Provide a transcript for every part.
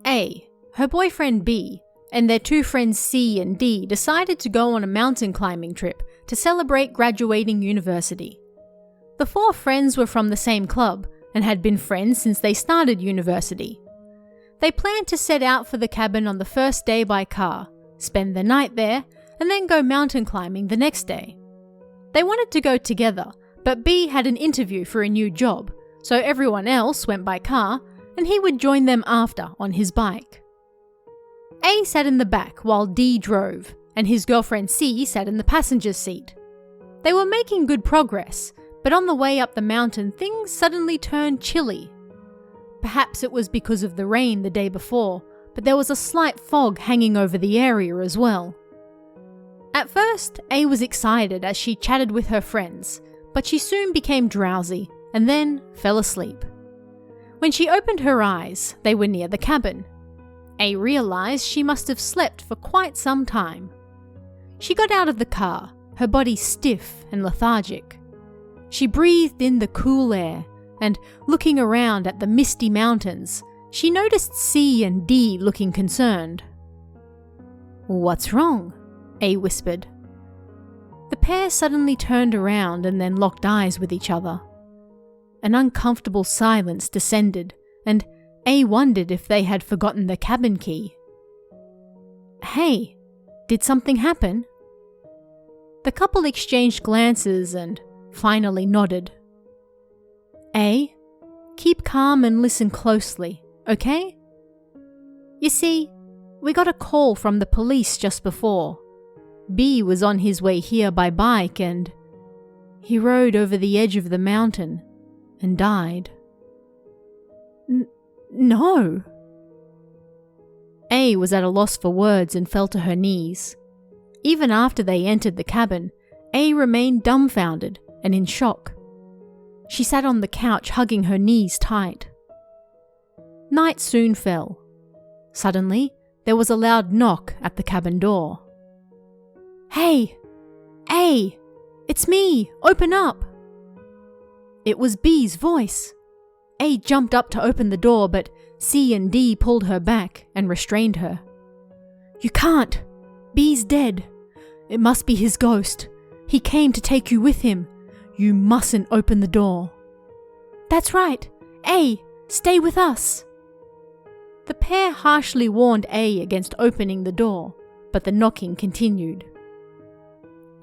A. Her boyfriend B and their two friends C and D decided to go on a mountain climbing trip to celebrate graduating university. The four friends were from the same club and had been friends since they started university. They planned to set out for the cabin on the first day by car, spend the night there, and then go mountain climbing the next day. They wanted to go together, but B had an interview for a new job, so everyone else went by car, and he would join them after on his bike. A sat in the back while D drove, and his girlfriend C sat in the passenger seat. They were making good progress, but on the way up the mountain things suddenly turned chilly. Perhaps it was because of the rain the day before, but there was a slight fog hanging over the area as well. At first, A was excited as she chatted with her friends, but she soon became drowsy and then fell asleep. When she opened her eyes, they were near the cabin. A realized she must have slept for quite some time. She got out of the car, her body stiff and lethargic. She breathed in the cool air, and looking around at the misty mountains, she noticed C and D looking concerned. "What's wrong?" A whispered. The pair suddenly turned around and then locked eyes with each other. An uncomfortable silence descended, and A wondered if they had forgotten the cabin key. "Hey, did something happen?" The couple exchanged glances and finally nodded. "A, keep calm and listen closely, okay? You see, we got a call from the police just before. B was on his way here by bike and he rode over the edge of the mountain and died." No. A was at a loss for words and fell to her knees. Even after they entered the cabin, A remained dumbfounded and in shock. She sat on the couch hugging her knees tight. Night soon fell. Suddenly, there was a loud knock at the cabin door. "Hey! A! It's me! Open up!" It was B's voice. A jumped up to open the door, but C and D pulled her back and restrained her. "You can't! B's dead. It must be his ghost. He came to take you with him. You mustn't open the door." "That's right. A, stay with us." The pair harshly warned A against opening the door, but the knocking continued.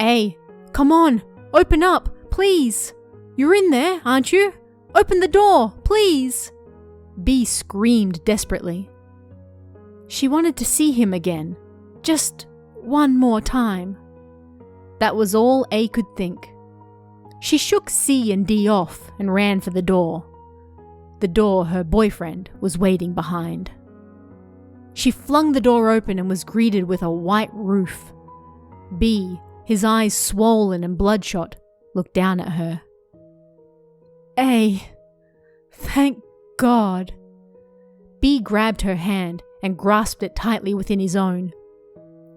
"A, come on, open up, please. You're in there, aren't you? Open the door, please." B screamed desperately. She wanted to see him again, just one more time. That was all A could think. She shook C and D off and ran for the door. The door her boyfriend was waiting behind. She flung the door open and was greeted with a white roof. B, his eyes swollen and bloodshot, looked down at her. "A, thank God." B grabbed her hand and grasped it tightly within his own.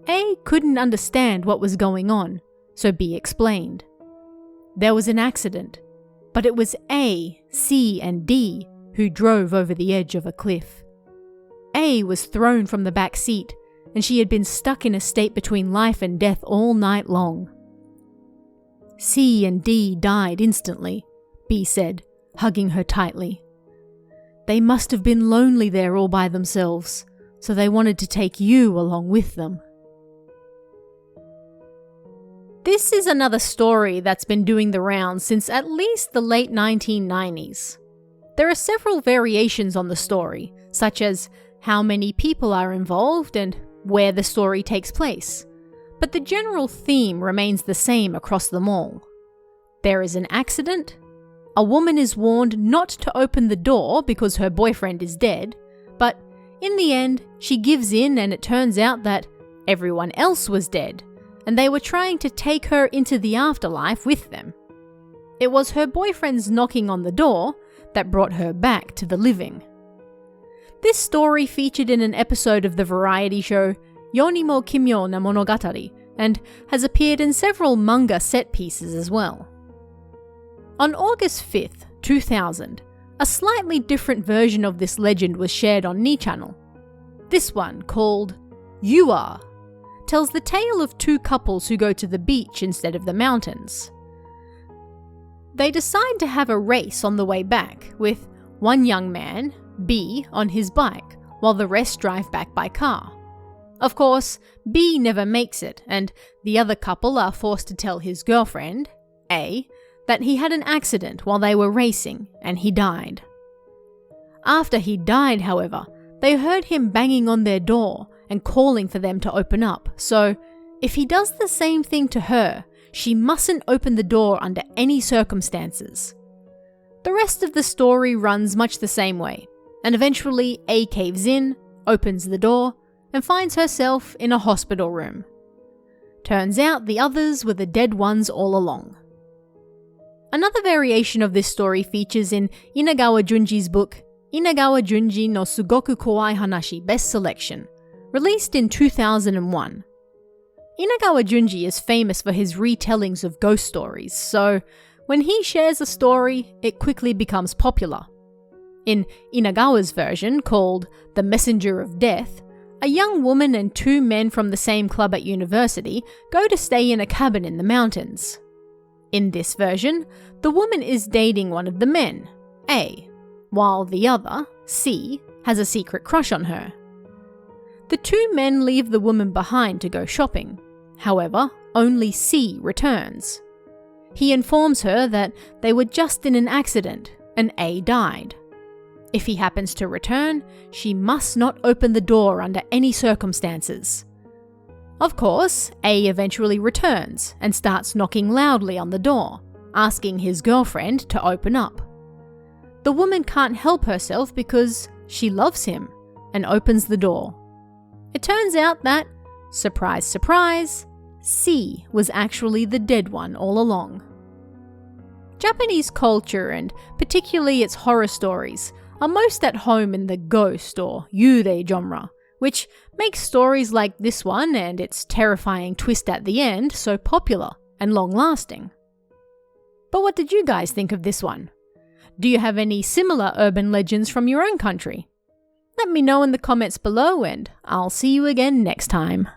A couldn't understand what was going on, so B explained. There was an accident, but it was A, C, and D who drove over the edge of a cliff. A was thrown from the back seat, and she had been stuck in a state between life and death all night long. C and D died instantly, B said, hugging her tightly. They must have been lonely there all by themselves, so they wanted to take you along with them. This is another story that's been doing the rounds since at least the late 1990s. There are several variations on the story, such as how many people are involved and where the story takes place, but the general theme remains the same across them all. There is an accident, a woman is warned not to open the door because her boyfriend is dead, but in the end she gives in and it turns out that everyone else was dead, and they were trying to take her into the afterlife with them. It was her boyfriend's knocking on the door that brought her back to the living. This story featured in an episode of the variety show Yonimo Kimyo na Monogatari and has appeared in several manga set pieces as well. On August 5th, 2000, a slightly different version of this legend was shared on Ni Channel, This one, called You Are, tells the tale of two couples who go to the beach instead of the mountains. They decide to have a race on the way back, with one young man, B, on his bike, while the rest drive back by car. Of course, B never makes it, and the other couple are forced to tell his girlfriend, A, that he had an accident while they were racing and he died. After he died, however, they heard him banging on their door and calling for them to open up, so if he does the same thing to her, she mustn't open the door under any circumstances. The rest of the story runs much the same way, and eventually A caves in, opens the door, and finds herself in a hospital room. Turns out the others were the dead ones all along. Another variation of this story features in Inagawa Junji's book Inagawa Junji no Sugoku Kowai Hanashi Best Selection, released in 2001. Inagawa Junji is famous for his retellings of ghost stories, so when he shares a story, it quickly becomes popular. In Inagawa's version, called The Messenger of Death, a young woman and two men from the same club at university go to stay in a cabin in the mountains. In this version, the woman is dating one of the men, A, while the other, C, has a secret crush on her. The two men leave the woman behind to go shopping. However, only C returns. He informs her that they were just in an accident and A died. If he happens to return, she must not open the door under any circumstances. Of course, A eventually returns and starts knocking loudly on the door, asking his girlfriend to open up. The woman can't help herself because she loves him and opens the door. It turns out that, surprise, surprise, C was actually the dead one all along. Japanese culture, and particularly its horror stories, are most at home in the ghost or yurei genre, which makes stories like this one and its terrifying twist at the end so popular and long-lasting. But what did you guys think of this one? Do you have any similar urban legends from your own country? Let me know in the comments below, and I'll see you again next time.